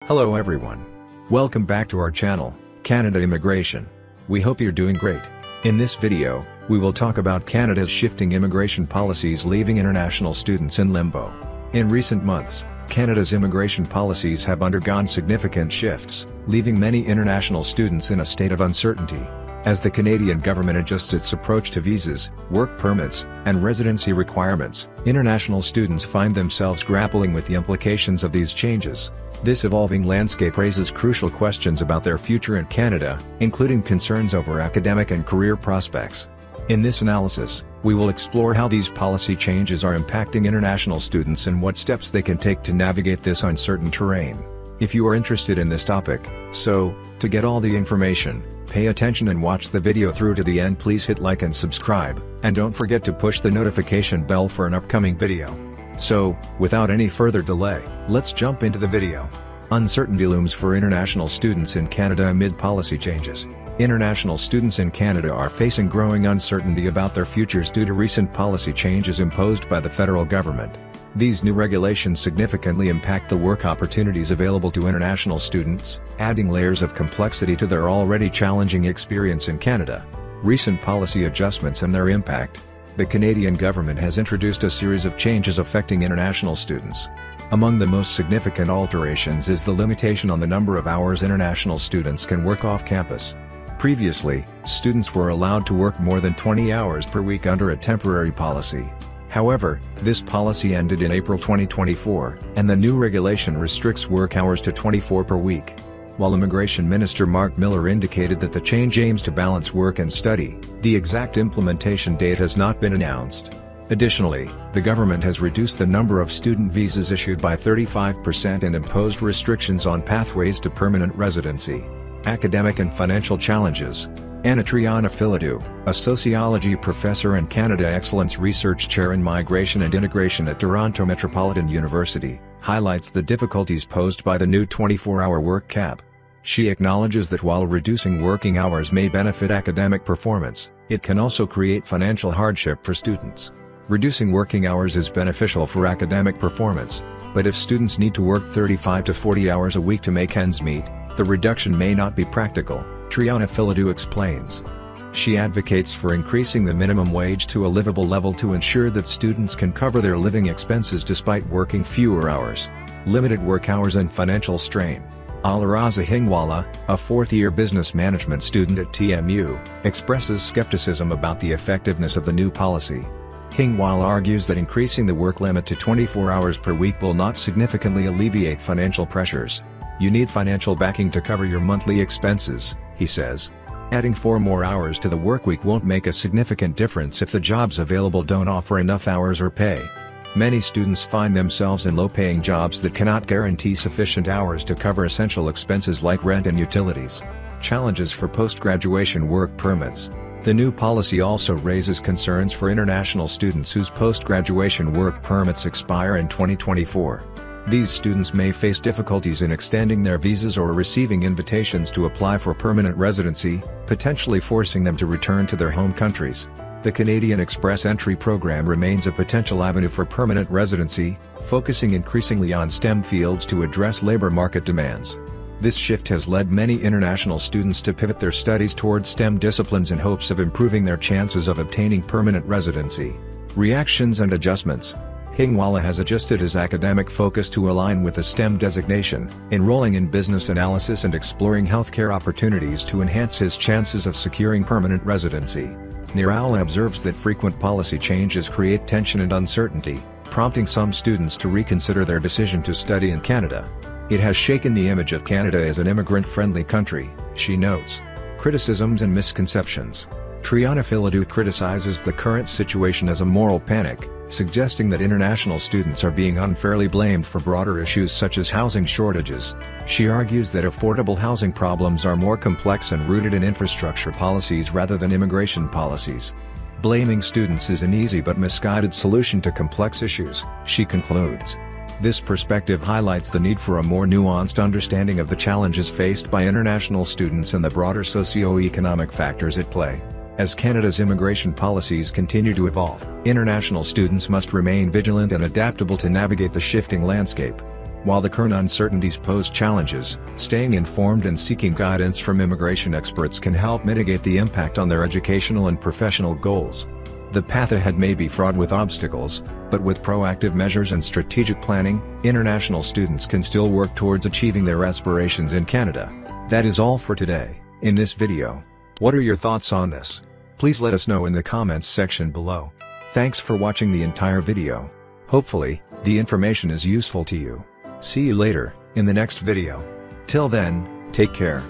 Hello everyone. Welcome back to our channel, Canada Immigration. We hope you're doing great. In this video, we will talk about Canada's shifting immigration policies leaving international students in limbo. In recent months, Canada's immigration policies have undergone significant shifts, leaving many international students in a state of uncertainty. As the Canadian government adjusts its approach to visas, work permits, and residency requirements, international students find themselves grappling with the implications of these changes. This evolving landscape raises crucial questions about their future in Canada, including concerns over academic and career prospects. In this analysis, we will explore how these policy changes are impacting international students and what steps they can take to navigate this uncertain terrain. If you are interested in this topic, to get all the information, pay attention and watch the video through to the end. Please hit like and subscribe, and don't forget to push the notification bell for an upcoming video. So, without any further delay, let's jump into the video. Uncertainty looms for international students in Canada amid policy changes. International students in Canada are facing growing uncertainty about their futures due to recent policy changes imposed by the federal government. These new regulations significantly impact the work opportunities available to international students, adding layers of complexity to their already challenging experience in Canada. Recent policy adjustments and their impact. The Canadian government has introduced a series of changes affecting international students. Among the most significant alterations is the limitation on the number of hours international students can work off campus. Previously, students were allowed to work more than 20 hours per week under a temporary policy. However, this policy ended in April 2024, and the new regulation restricts work hours to 24 per week. While Immigration Minister Mark Miller indicated that the change aims to balance work and study, the exact implementation date has not been announced. Additionally, the government has reduced the number of student visas issued by 35% and imposed restrictions on pathways to permanent residency. Academic and financial challenges. Triana Philidou, a sociology professor and Canada Excellence Research Chair in Migration and Integration at Toronto Metropolitan University, highlights the difficulties posed by the new 24-hour work cap. She acknowledges that while reducing working hours may benefit academic performance, it can also create financial hardship for students. Reducing working hours is beneficial for academic performance, but if students need to work 35 to 40 hours a week to make ends meet, the reduction may not be practical, Triana Philidou explains. She advocates for increasing the minimum wage to a livable level to ensure that students can cover their living expenses despite working fewer hours. Limited work hours and financial strain. Alaraza Hingwala, a fourth-year business management student at TMU, expresses skepticism about the effectiveness of the new policy. Hingwala argues that increasing the work limit to 24 hours per week will not significantly alleviate financial pressures. You need financial backing to cover your monthly expenses, he says. Adding 4 more hours to the workweek won't make a significant difference if the jobs available don't offer enough hours or pay. Many students find themselves in low-paying jobs that cannot guarantee sufficient hours to cover essential expenses like rent and utilities. Challenges for post-graduation work permits. The new policy also raises concerns for international students whose post-graduation work permits expire in 2024. These students may face difficulties in extending their visas or receiving invitations to apply for permanent residency, potentially forcing them to return to their home countries. The Canadian Express Entry Program remains a potential avenue for permanent residency, focusing increasingly on STEM fields to address labor market demands. This shift has led many international students to pivot their studies towards STEM disciplines in hopes of improving their chances of obtaining permanent residency. Reactions and adjustments. Hingwala has adjusted his academic focus to align with the STEM designation, enrolling in business analysis and exploring healthcare opportunities to enhance his chances of securing permanent residency. Nirala observes that frequent policy changes create tension and uncertainty, prompting some students to reconsider their decision to study in Canada. It has shaken the image of Canada as an immigrant-friendly country, she notes. Criticisms and misconceptions. Triana Philidou criticizes the current situation as a moral panic, suggesting that international students are being unfairly blamed for broader issues such as housing shortages. She argues that affordable housing problems are more complex and rooted in infrastructure policies rather than immigration policies. Blaming students is an easy but misguided solution to complex issues, she concludes. This perspective highlights the need for a more nuanced understanding of the challenges faced by international students and the broader socio-economic factors at play. As Canada's immigration policies continue to evolve, international students must remain vigilant and adaptable to navigate the shifting landscape. While the current uncertainties pose challenges, staying informed and seeking guidance from immigration experts can help mitigate the impact on their educational and professional goals. The path ahead may be fraught with obstacles, but with proactive measures and strategic planning, international students can still work towards achieving their aspirations in Canada. That is all for today, in this video. What are your thoughts on this? Please let us know in the comments section below. Thanks for watching the entire video. Hopefully, the information is useful to you. See you later, in the next video. Till then, take care.